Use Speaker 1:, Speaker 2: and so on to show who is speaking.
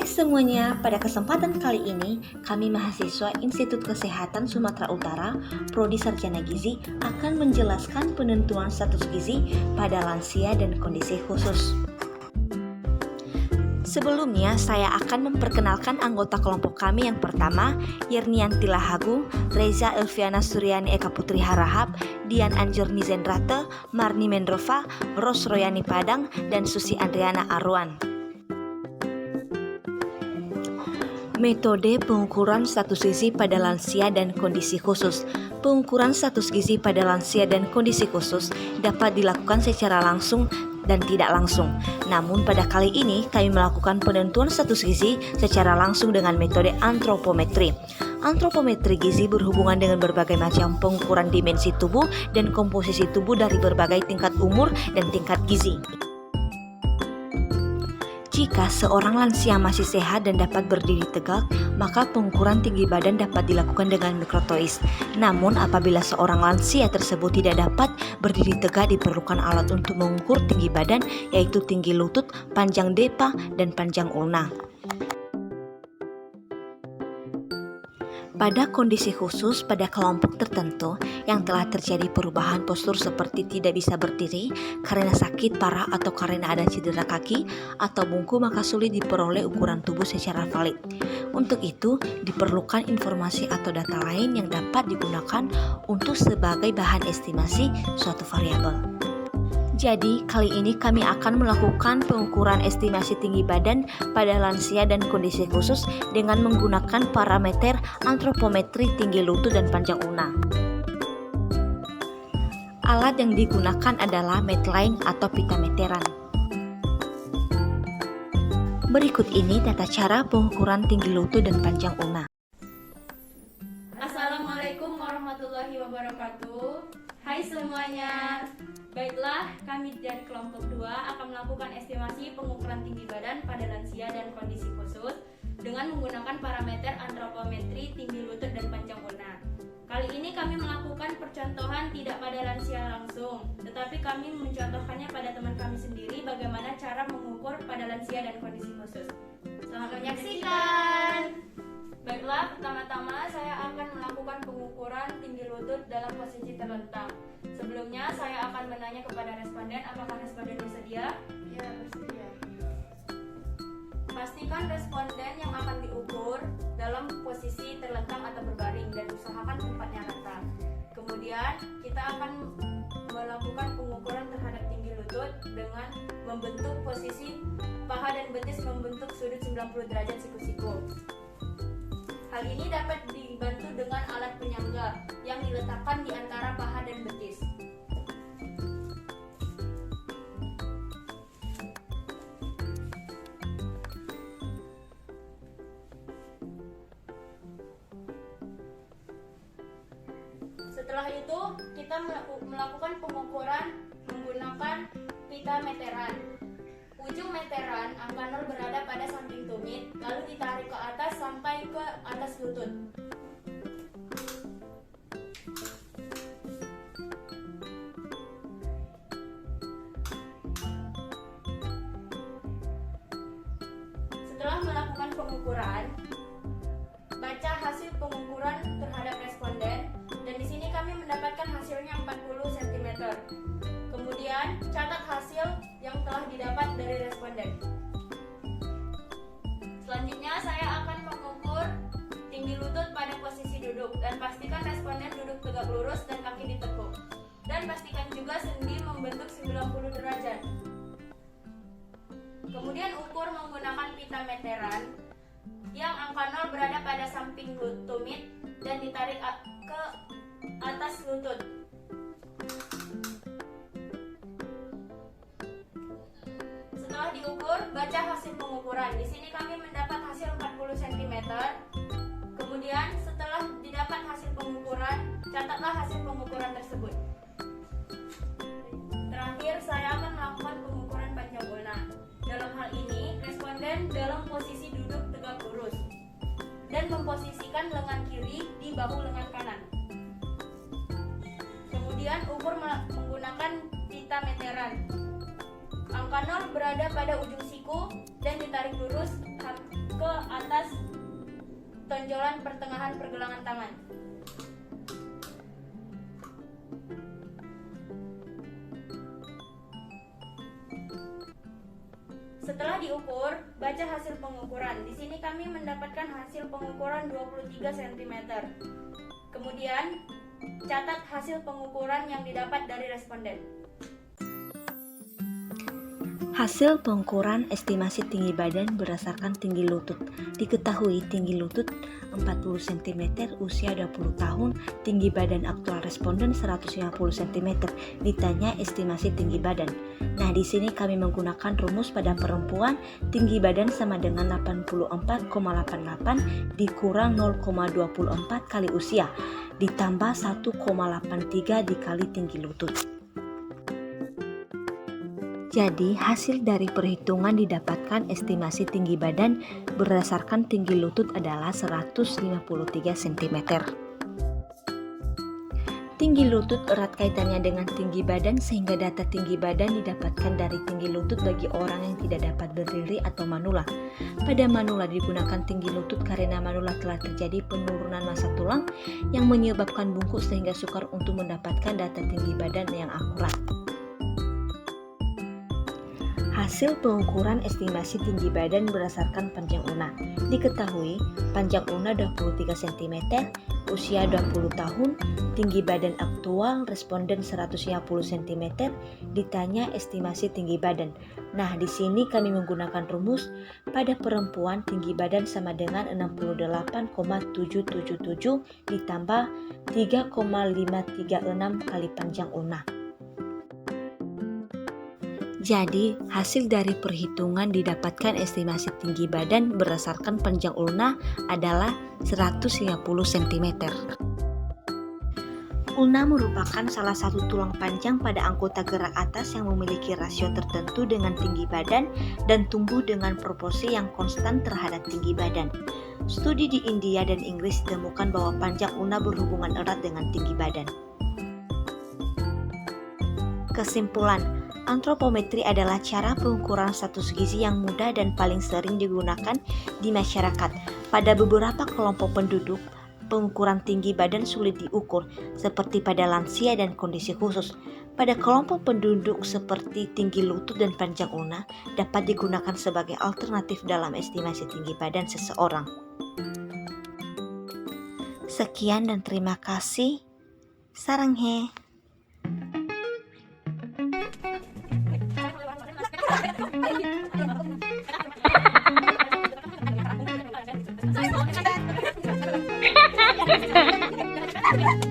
Speaker 1: Hai semuanya, pada kesempatan kali ini kami mahasiswa Institut Kesehatan Sumatera Utara, Prodi Sarjana Gizi akan menjelaskan penentuan status gizi pada lansia dan kondisi khusus. Sebelumnya, saya akan memperkenalkan anggota kelompok kami yang pertama, Yernianti Lahagu, Reza Elviana Suryani Eka Putri Harahap, Dian Anjurni Zendrate, Marni Mendrova, Ros Royani Padang, dan Susi Andriana Arwan. Metode pengukuran status gizi pada lansia dan kondisi khusus. Pengukuran status gizi pada lansia dan kondisi khusus dapat dilakukan secara langsung dan tidak langsung. Namun pada kali ini kami melakukan penentuan status gizi secara langsung dengan metode antropometri. Antropometri gizi berhubungan dengan berbagai macam pengukuran dimensi tubuh dan komposisi tubuh dari berbagai tingkat umur dan tingkat gizi. Jika seorang lansia masih sehat dan dapat berdiri tegak, maka pengukuran tinggi badan dapat dilakukan dengan mikrotois. Namun apabila seorang lansia tersebut tidak dapat berdiri tegak, diperlukan alat untuk mengukur tinggi badan, yaitu tinggi lutut, panjang depa, dan panjang ulna. Pada kondisi khusus pada kelompok tertentu yang telah terjadi perubahan postur seperti tidak bisa berdiri karena sakit parah atau karena ada cedera kaki atau bungkuk, maka sulit diperoleh ukuran tubuh secara valid. Untuk itu diperlukan informasi atau data lain yang dapat digunakan untuk sebagai bahan estimasi suatu variabel. Jadi, kali ini kami akan melakukan pengukuran estimasi tinggi badan pada lansia dan kondisi khusus dengan menggunakan parameter antropometri tinggi lutut dan panjang ulna. Alat yang digunakan adalah Medline atau pita meteran. Berikut ini tata cara pengukuran tinggi lutut dan panjang ulna.
Speaker 2: Assalamualaikum warahmatullahi wabarakatuh. Hai semuanya. Baiklah, kami dari kelompok 2 akan melakukan estimasi pengukuran tinggi badan pada lansia dan kondisi khusus dengan menggunakan parameter antropometri tinggi lutut dan panjang ulna. Kali ini kami melakukan percontohan tidak pada lansia langsung, tetapi kami mencontohkannya pada teman kami sendiri bagaimana cara mengukur pada lansia dan kondisi khusus. Selamat menyaksikan! Baiklah, pertama-tama saya akan melakukan pengukuran tinggi lutut dalam posisi terlentang. Sebelumnya saya akan menanya kepada responden, apakah responden bersedia?
Speaker 3: Ya, bersedia.
Speaker 2: Pastikan responden yang akan diukur dalam posisi terlentang atau berbaring dan usahakan tempatnya rata. Kemudian kita akan melakukan pengukuran terhadap tinggi lutut dengan membentuk posisi paha dan betis membentuk sudut 90 derajat siku-siku. Hal ini dapat dibantu dengan alat penyangga yang diletakkan di antara paha dan betis. Setelah itu, kita melakukan pengukuran menggunakan pita meteran. Ujung meteran angka 0 berada pada samping tumit, lalu ditarik ke atas sampai ke atas lutut. Setelah melakukan pengukuran, baca hasil pengukuran terhadap responden, dan di sini kami mendapatkan hasilnya 40 cm. Kemudian catat hasil yang telah didapat dari responden. Selanjutnya saya akan mengukur tinggi lutut pada posisi duduk dan pastikan responden duduk tegak lurus dan kaki ditekuk. Dan pastikan juga sendi membentuk 90 derajat. Kemudian ukur menggunakan pita meteran yang angka 0 berada pada samping tumit dan ditarik ke atas lutut. Setelah diukur, baca hasil pengukuran. Di sini kami mendapat hasil 40 cm. Kemudian setelah didapat hasil pengukuran, catatlah hasil pengukuran tersebut. Terakhir, saya akan melakukan pengukuran panjang ulna. Dalam hal ini, responden dalam posisi duduk tegak lurus dan memposisikan lengan kiri di bahu lengan kanan. Kemudian ukur menggunakan pita meteran. Angka 0 berada pada ujung siku dan ditarik lurus ke menonjolan pertengahan pergelangan tangan. Setelah diukur, baca hasil pengukuran. Di sini kami mendapatkan hasil pengukuran 23 cm. Kemudian, catat hasil pengukuran yang didapat dari responden.
Speaker 1: Hasil pengukuran estimasi tinggi badan berdasarkan tinggi lutut. Diketahui tinggi lutut 40 cm, usia 20 tahun, tinggi badan aktual responden 150 cm. Ditanya estimasi tinggi badan. Nah, di sini kami menggunakan rumus pada perempuan tinggi badan sama dengan 84,88 dikurang 0,24 kali usia ditambah 1,83 dikali tinggi lutut. Jadi, hasil dari perhitungan didapatkan estimasi tinggi badan berdasarkan tinggi lutut adalah 153 cm. Tinggi lutut erat kaitannya dengan tinggi badan sehingga data tinggi badan didapatkan dari tinggi lutut bagi orang yang tidak dapat berdiri atau manula. Pada manula digunakan tinggi lutut karena manula telah terjadi penurunan massa tulang yang menyebabkan bungkuk sehingga sukar untuk mendapatkan data tinggi badan yang akurat. Hasil pengukuran estimasi tinggi badan berdasarkan panjang unna. Diketahui panjang unna 23 cm, usia 20 tahun, tinggi badan aktual responden 150 cm, ditanya estimasi tinggi badan. Nah, di sini kami menggunakan rumus pada perempuan tinggi badan sama dengan 68,777 ditambah 3,536 kali panjang unna. Jadi, hasil dari perhitungan didapatkan estimasi tinggi badan berdasarkan panjang ulna adalah 150 cm. Ulna merupakan salah satu tulang panjang pada anggota gerak atas yang memiliki rasio tertentu dengan tinggi badan dan tumbuh dengan proporsi yang konstan terhadap tinggi badan. Studi di India dan Inggris ditemukan bahwa panjang ulna berhubungan erat dengan tinggi badan. Kesimpulan, antropometri adalah cara pengukuran status gizi yang mudah dan paling sering digunakan di masyarakat. Pada beberapa kelompok penduduk, pengukuran tinggi badan sulit diukur, seperti pada lansia dan kondisi khusus. Pada kelompok penduduk seperti tinggi lutut dan panjang ulna, dapat digunakan sebagai alternatif dalam estimasi tinggi badan seseorang. Sekian dan terima kasih. Saranghe.
Speaker 2: Hahaha.